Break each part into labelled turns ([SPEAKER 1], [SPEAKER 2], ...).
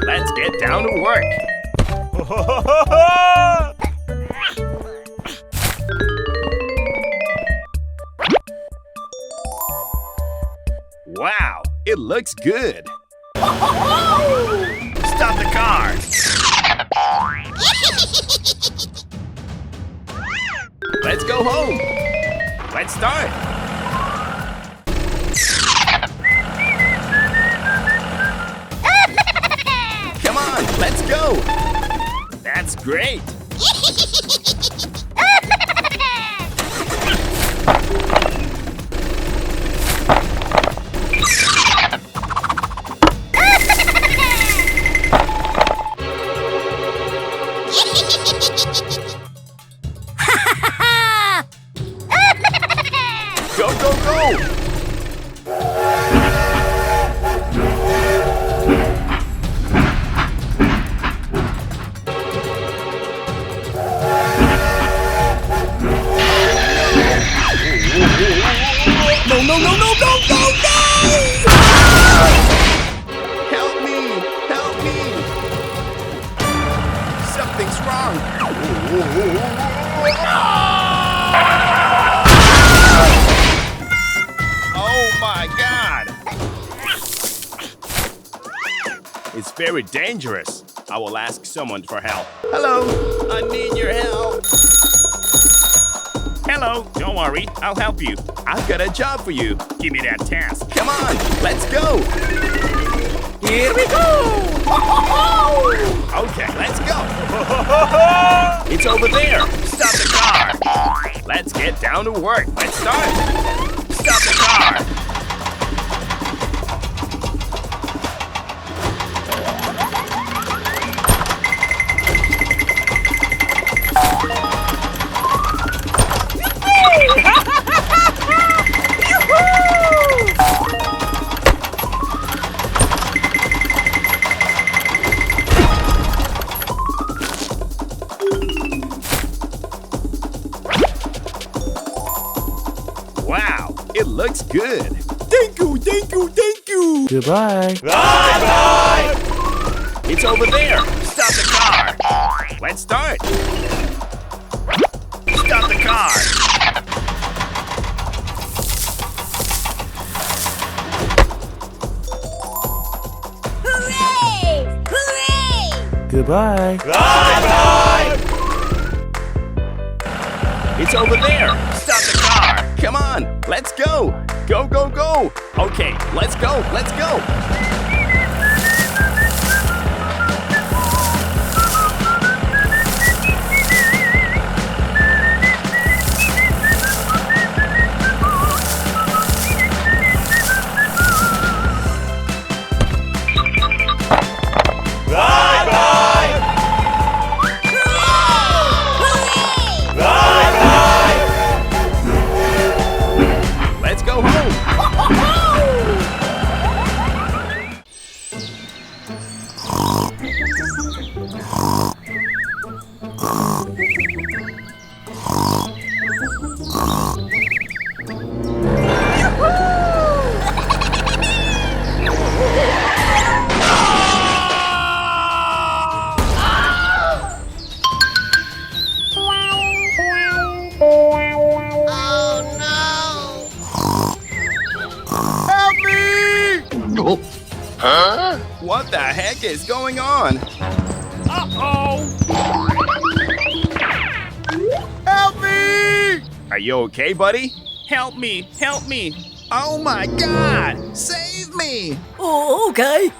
[SPEAKER 1] Let's get down to work. Wow, it looks good. Stop the car. Let's go home. Let's start. Come on, let's go. That's great. Go, go, go! No, no, no, no, no, no, no! Help me! Help me! Something's wrong! Oh my God! It's very dangerous. I will ask someone for help. Hello, I need your help. Hello, don't worry, I'll help you. I've got a job for you. Give me that task. Come on, let's go. Here we go. Okay, let's go. It's over there. Stop the car. Let's get down to work. Let's start. Stop the car. Wow, it looks good. Thank you, thank you, thank you.
[SPEAKER 2] Goodbye.
[SPEAKER 1] Bye, bye. It's over there. Stop the car. Let's start. Stop the car.
[SPEAKER 3] Hooray! Hooray!
[SPEAKER 2] Goodbye.
[SPEAKER 1] Bye, bye. It's over there. Stop the car. Come on, let's go. Go, go, go. Okay, let's go, let's go. Huh? What the heck is going on? Uh-oh! Help me! Are you okay, buddy? Help me! Help me! Oh my God! Save me!
[SPEAKER 3] Oh, okay.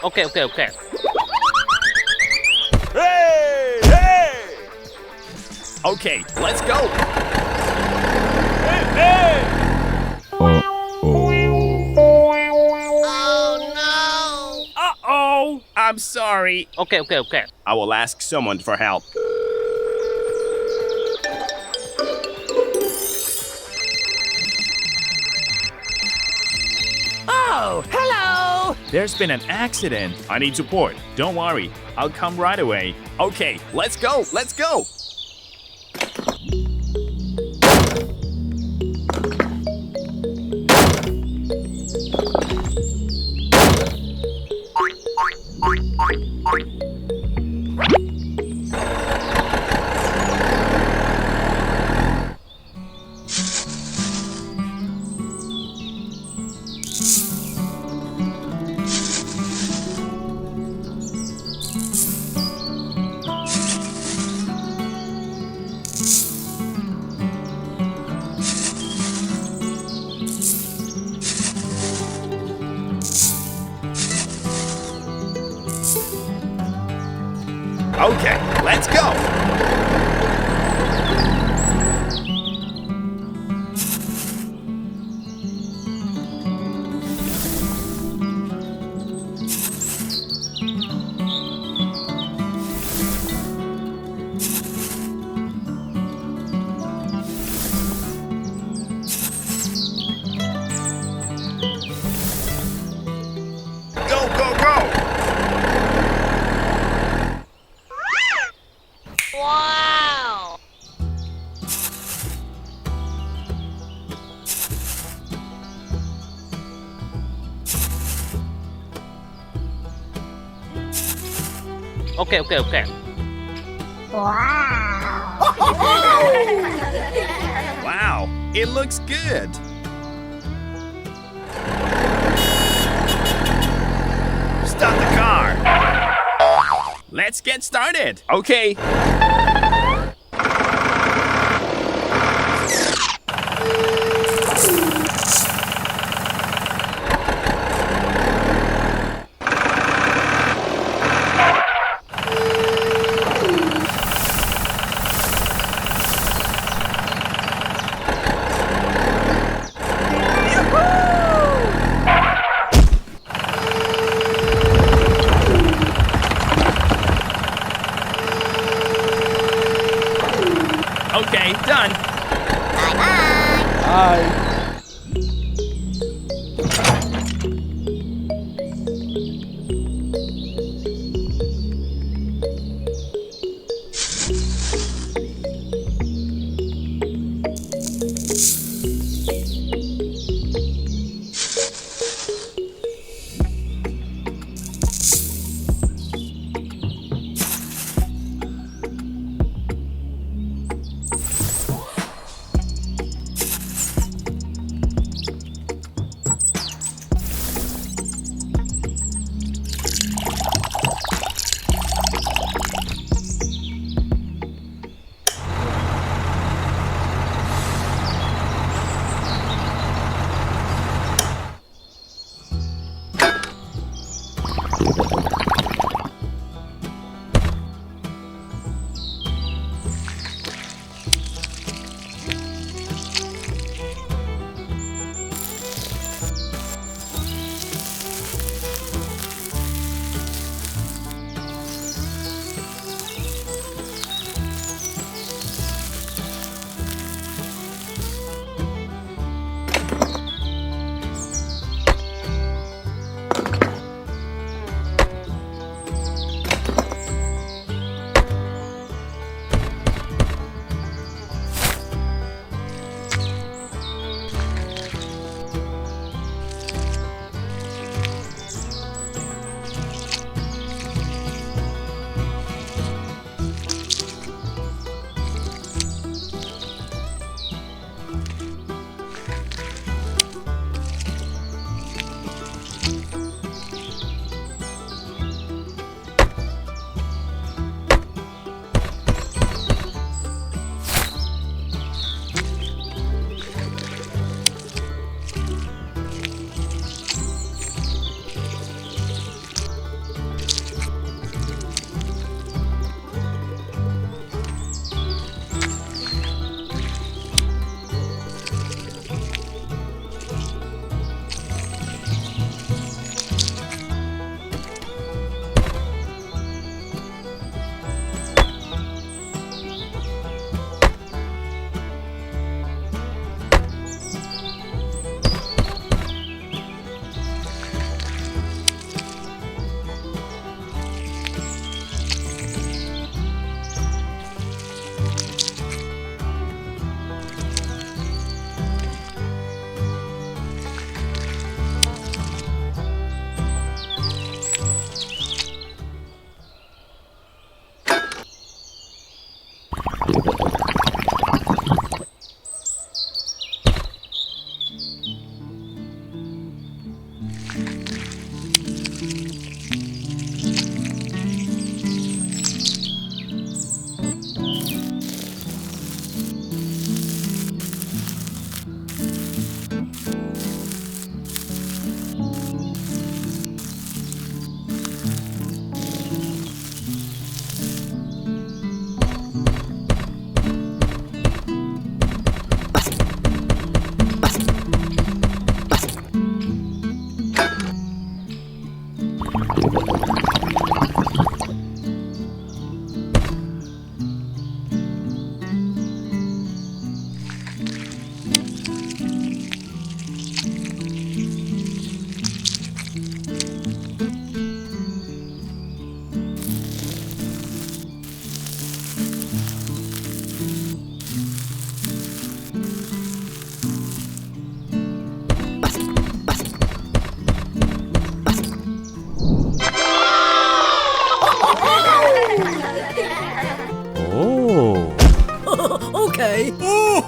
[SPEAKER 4] Okay.
[SPEAKER 1] Hey! Hey! Okay, let's go! Hey! Hey! Uh-oh! I'm sorry.
[SPEAKER 4] Okay.
[SPEAKER 1] I will ask someone for help.
[SPEAKER 3] Oh, hello!
[SPEAKER 1] There's been an accident. I need support. Don't worry. I'll come right away. Okay, let's go. Let's go. Okay, let's go. Go, go, go.
[SPEAKER 3] Wow!
[SPEAKER 4] Okay, okay, okay.
[SPEAKER 1] Wow, it looks good. Stop the car. Let's get started. Okay. Okay, done.
[SPEAKER 4] Bye.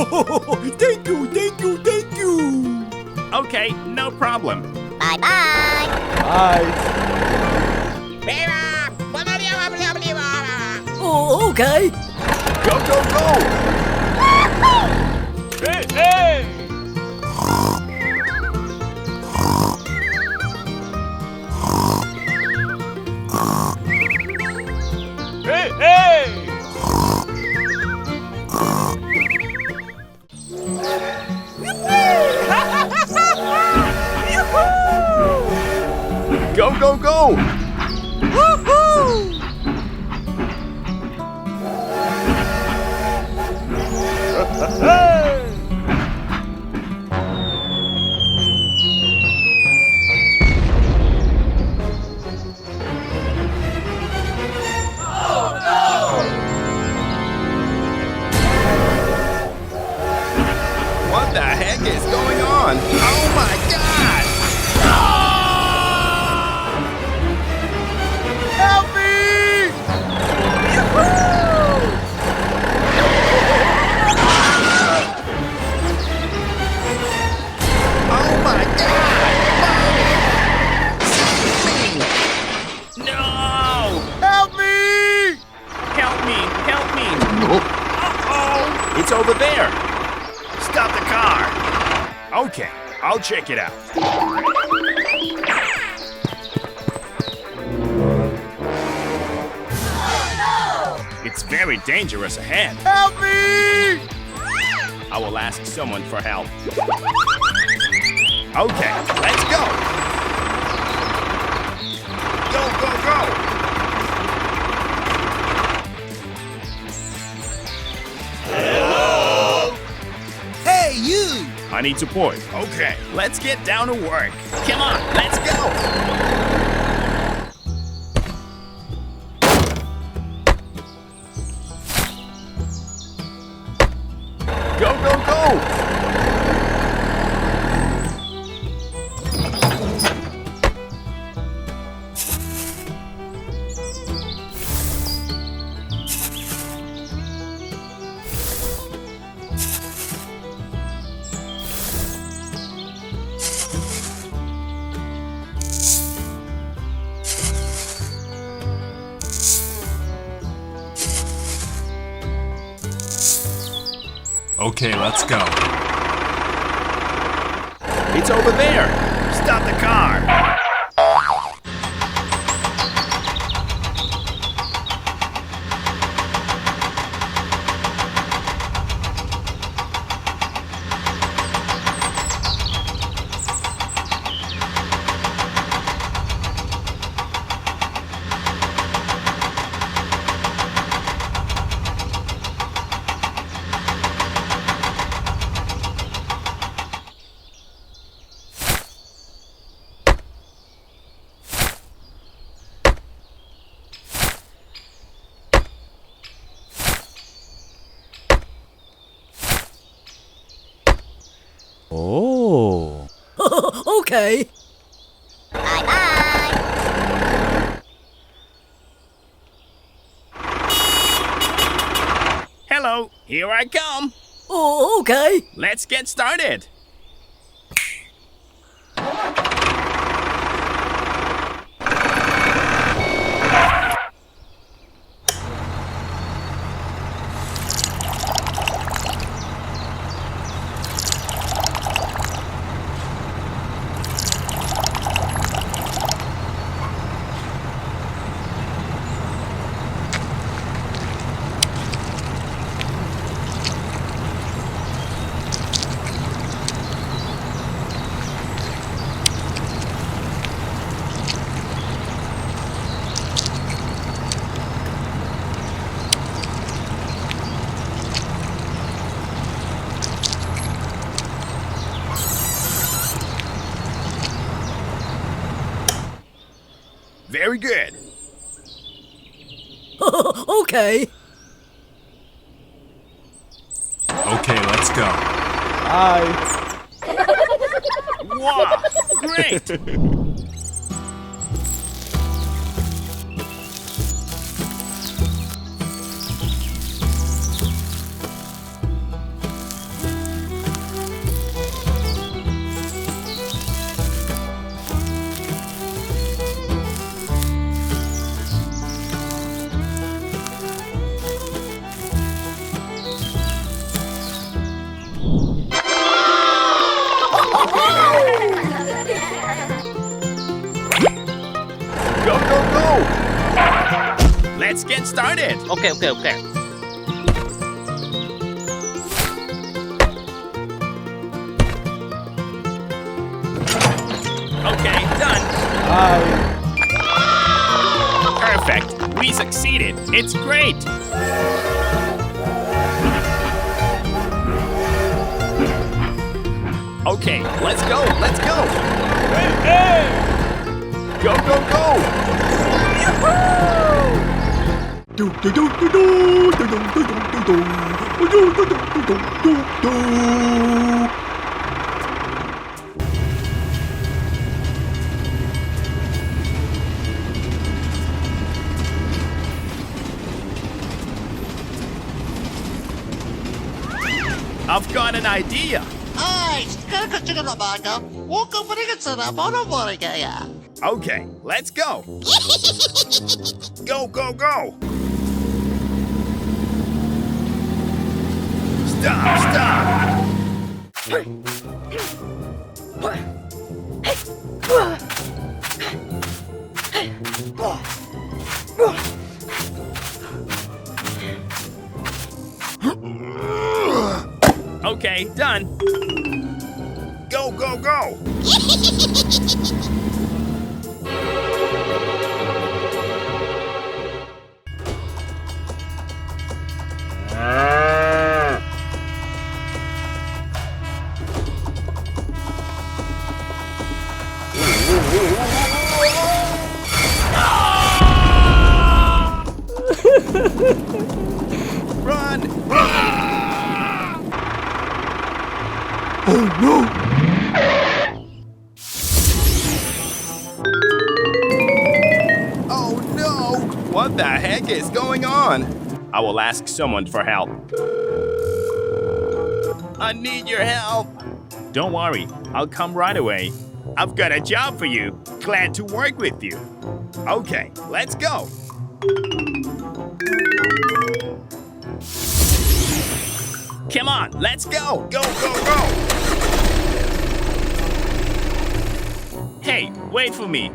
[SPEAKER 2] Thank you, thank you, thank you.
[SPEAKER 1] Okay, no problem.
[SPEAKER 3] Bye-bye.
[SPEAKER 2] Bye. Oh, okay.
[SPEAKER 1] Go, go, go! Hey, hey! Hey, hey! Go, go, go!
[SPEAKER 2] Woohoo!
[SPEAKER 1] What the heck is going on? Oh my god!
[SPEAKER 2] Help me!
[SPEAKER 1] Oh my god! No!
[SPEAKER 2] Help me!
[SPEAKER 1] Help me! Help me! Uh-oh! It's over there! Stop the car! Okay, I'll check it out. It's very dangerous ahead.
[SPEAKER 2] Help me!
[SPEAKER 1] I will ask someone for help. Okay, let's go! Go, go, go!
[SPEAKER 2] Hey, you!
[SPEAKER 1] I need support. Okay, let's get down to work. Come on, let's go! Go, go, go!
[SPEAKER 5] Okay, let's go.
[SPEAKER 1] It's over there! Stop the car!
[SPEAKER 2] Oh. Okay.
[SPEAKER 3] Bye-bye.
[SPEAKER 1] Hello, here I come.
[SPEAKER 2] Oh, okay.
[SPEAKER 1] Let's get started. Very good.
[SPEAKER 2] Okay.
[SPEAKER 5] Okay, let's go.
[SPEAKER 2] Bye.
[SPEAKER 1] Wow, great. Let's get started.
[SPEAKER 4] Okay, okay, okay.
[SPEAKER 1] Okay, done.
[SPEAKER 2] Hi.
[SPEAKER 1] Perfect. We succeeded. It's great. Okay, let's go. Let's go. Go, go, go. I've got an idea.
[SPEAKER 6] Ay, kaka na baga. Huwag kang panigat sa naman ang kaya.
[SPEAKER 1] Okay, let's go. Go, go, go. Stop, stop. Okay, done. Go, go, go. Run!
[SPEAKER 2] Oh no!
[SPEAKER 1] Oh no! What the heck is going on? I will ask someone for help. I need your help. Don't worry, I'll come right away. I've got a job for you. Glad to work with you. Okay, let's go. Come on, let's go. Go, go, go. Hey, wait for me.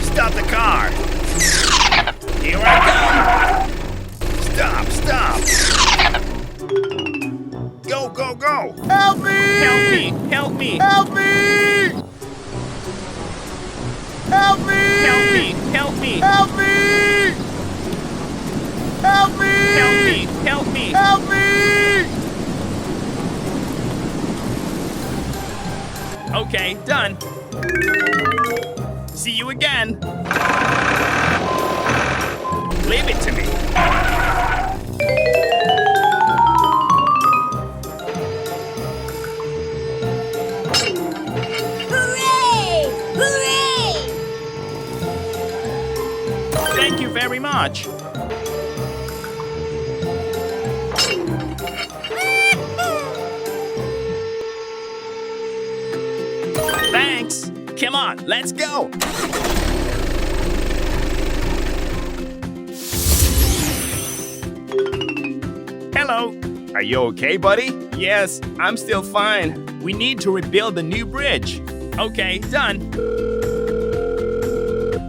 [SPEAKER 1] Stop the car. Here I come. Stop, stop. Go, go, go.
[SPEAKER 2] Help me!
[SPEAKER 1] Help me, help me.
[SPEAKER 2] Help me! Help me!
[SPEAKER 1] Help me, help me.
[SPEAKER 2] Help me! Help me!
[SPEAKER 1] Help me, help me.
[SPEAKER 2] Help me!
[SPEAKER 1] Okay, done. See you again. Leave it to me.
[SPEAKER 3] Hooray! Hooray!
[SPEAKER 1] Thank you very much. Thanks. Come on, let's go. Hello. Are you okay, buddy? Yes, I'm still fine. We need to rebuild the new bridge. Okay, done.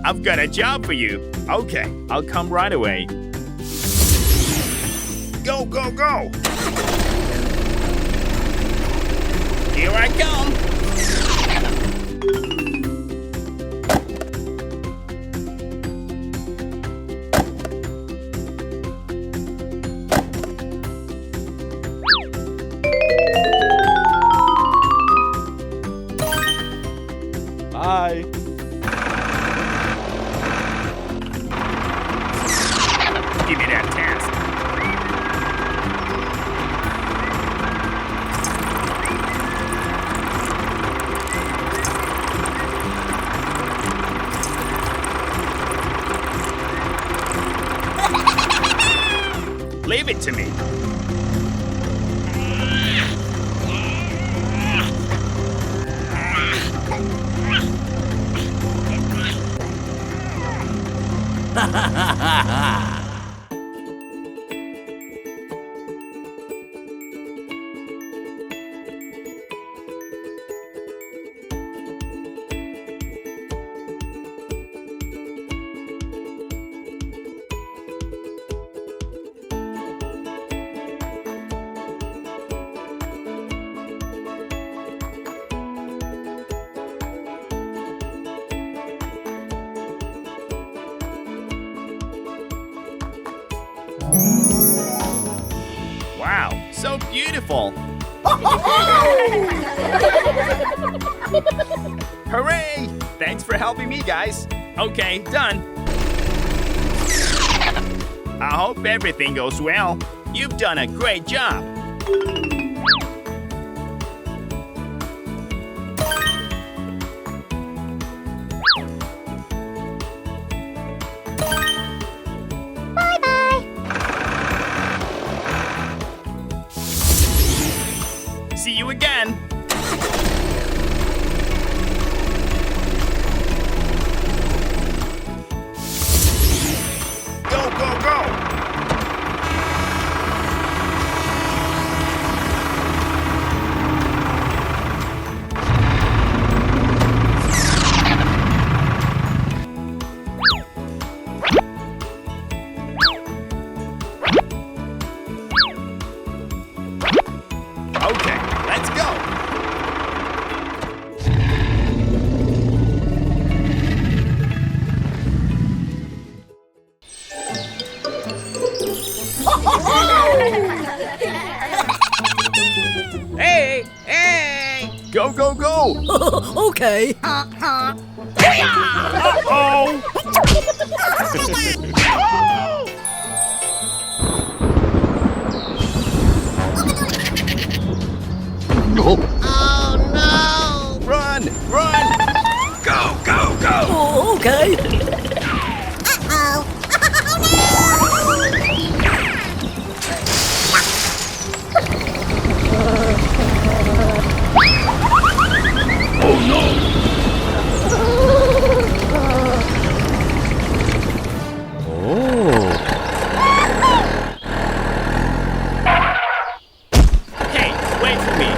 [SPEAKER 1] I've got a job for you. Okay, I'll come right away. Go, go, go. Here I come.
[SPEAKER 2] Hi.
[SPEAKER 1] Give me that task. Leave it to me. so beautiful. Hooray! Thanks for helping me, guys. Okay, done. I hope everything goes well. You've done a great job. See you again. Go, go, go! Okay, let's go.
[SPEAKER 2] Hey, hey!
[SPEAKER 1] Go, go, go!
[SPEAKER 7] Okay.
[SPEAKER 1] Uh-oh!
[SPEAKER 6] Oh no!
[SPEAKER 1] Run! Run! Go, go, go!
[SPEAKER 7] Oh, okay.
[SPEAKER 1] Hey, wait for me.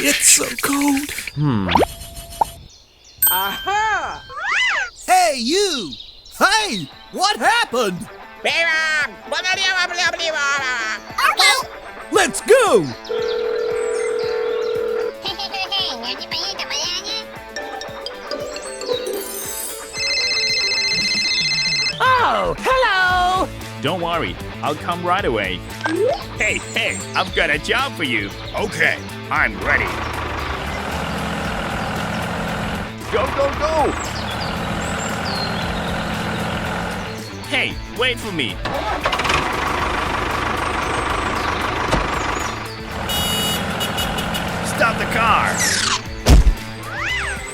[SPEAKER 7] It's so cold.
[SPEAKER 2] Aha!
[SPEAKER 7] Hey, you! Hey, what happened? Let's go!
[SPEAKER 3] Oh, hello!
[SPEAKER 1] Don't worry, I'll come right away. Hey, hey, I've got a job for you. Okay, I'm ready. Go, go, go! Hey, wait for me. Stop the car.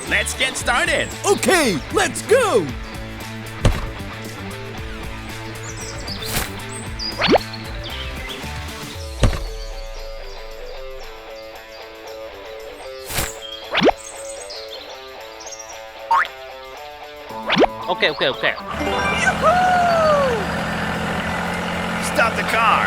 [SPEAKER 1] Let's get started.
[SPEAKER 7] Okay, let's go!
[SPEAKER 4] Okay, okay, okay.
[SPEAKER 1] Stop the car.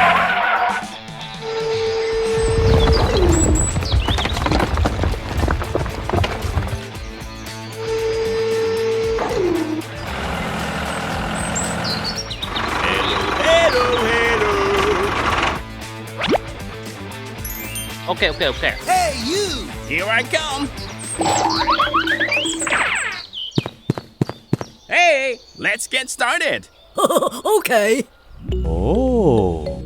[SPEAKER 4] Okay, okay, okay.
[SPEAKER 7] Hey, you!
[SPEAKER 1] Here I come.
[SPEAKER 2] Hey!
[SPEAKER 1] Let's get started.
[SPEAKER 7] Okay.
[SPEAKER 2] Oh.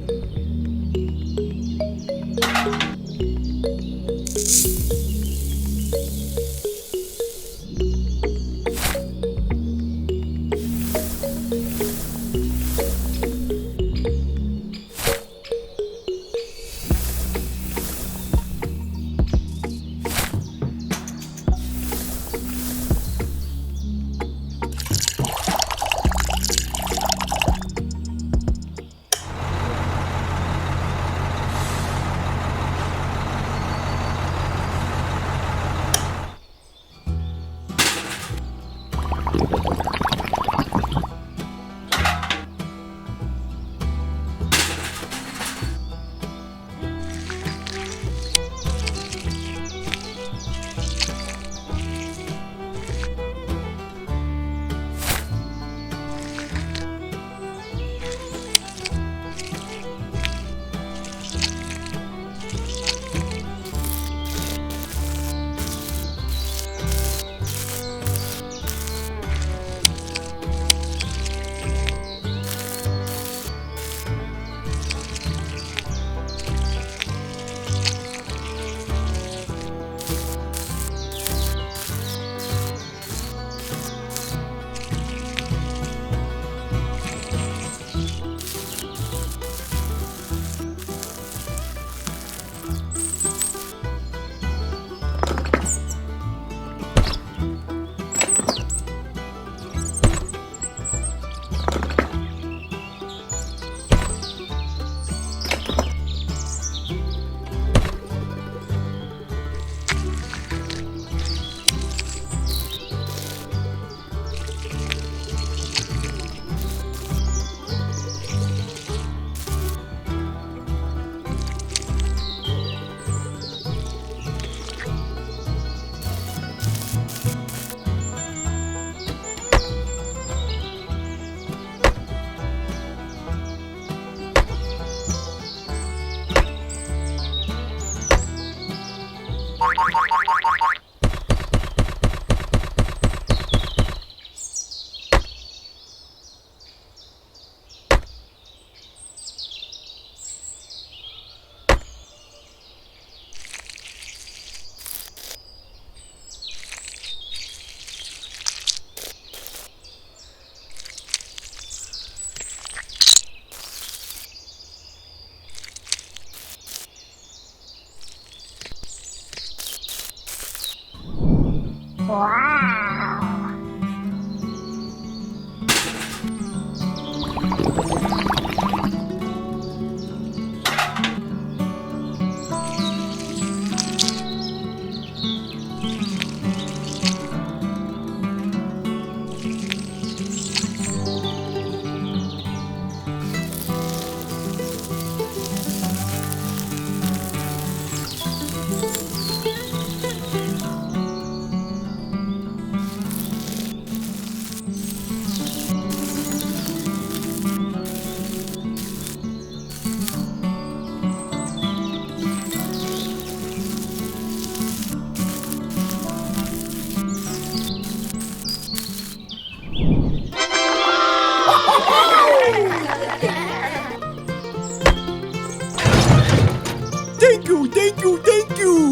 [SPEAKER 7] Thank you, thank you, thank you.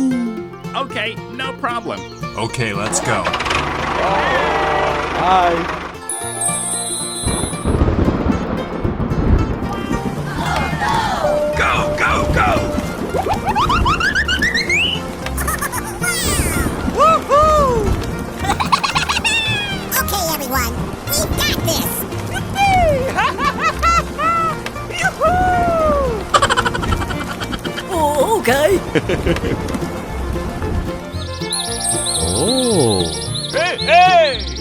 [SPEAKER 1] Okay, no problem.
[SPEAKER 5] Okay, let's go.
[SPEAKER 1] Go, go, go!
[SPEAKER 8] Okay, everyone, we've got this.
[SPEAKER 7] Oh, okay.
[SPEAKER 2] Oh.
[SPEAKER 1] Hey, hey!